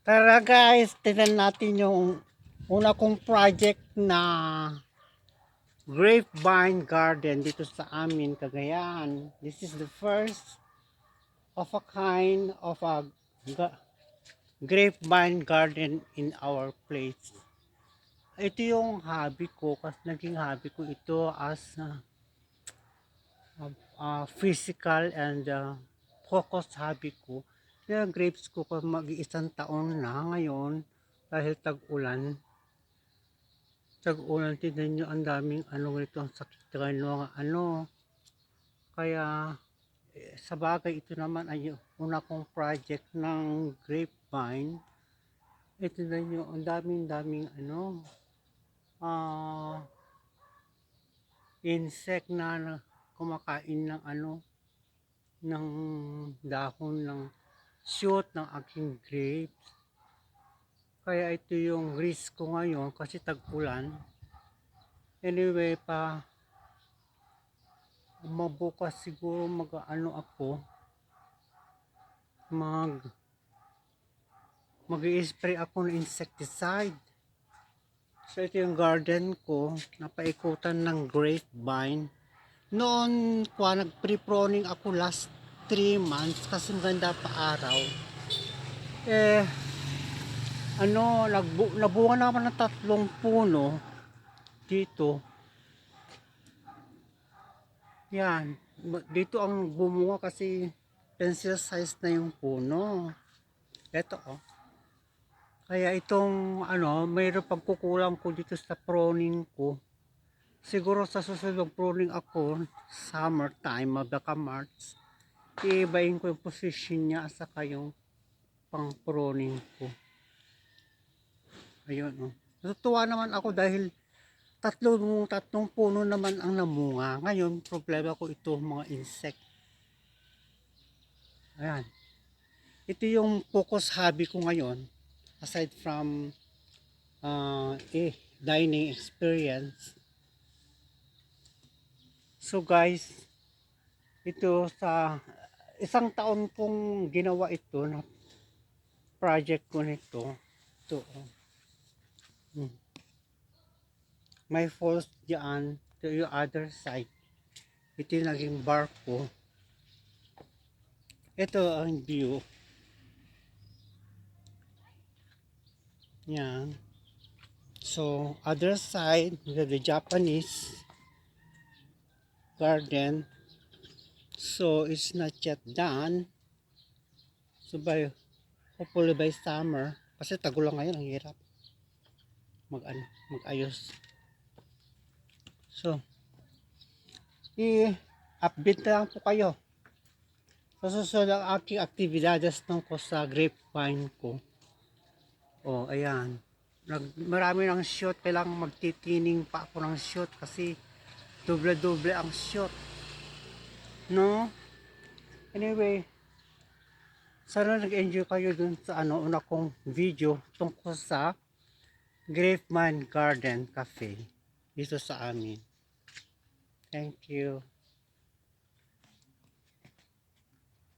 Tara guys, tignan natin yung una kong project na grapevine garden dito sa amin, Cagayan. This is the first of a kind of a grapevine garden in our place. Ito yung hobby ko, kasi naging hobby ko ito as physical and focus hobby ko. Kaya grapes ko mag-iisang taon na ngayon dahil tag-ulan, tignan nyo, ang daming ano nito, ang sakit ng mga ano. Kaya sa bagay ito naman ay yung una kong project ng grapevine. Ito na nyo, ang daming ano, insect na kumakain ng ano, ng dahon ng shoot ng aking grapes. Kaya ito yung risk ko ngayon kasi tag-ulan. Anyway mabukas siguro mag-ano ako, mag-i-spray ako ng insecticide. So ito yung garden ko, napaikutan ng grapevine. Noon nag-pre-pruning ako last 3 months kasi maganda pa araw. Nabunga naman ng 3 puno dito. Yan, dito ang bumunga kasi pencil size na yung puno. Ito Kaya itong mayroon pagkukulang ko dito sa pruning ko. Siguro sa susunod pruning ako, summertime, baka March, iibayin ko yung position niya saka yung pang pruning ko. Ayun Natutuwa naman ako dahil tatlong puno naman ang namunga. Ngayon, problema ko ito mga insect. Ayan. Ito yung focus hobby ko ngayon. Aside from dining experience. So guys, ito sa isang taon kong ginawa ito na project ko nito. Ito. May falls dyan to yung other side. Ito yung naging bar ko. Ito ang view. Yan. So, other side, the Japanese garden. So, it's not yet done. So, hopefully by summer, kasi tagulang ngayon, ang hirap mag-ayos. So, i-update lang po kayo sa susunod ang aking aktibidades tungkol sa grapevine ko. Ayan. Marami ng shoot, kailangan magtitining pa ako ng shoot kasi doble-doble ang shoot. No? Anyway, sana nag-enjoy kayo dun sa una kong video tungkol sa Grapevine Garden Cafe dito sa amin. Thank you.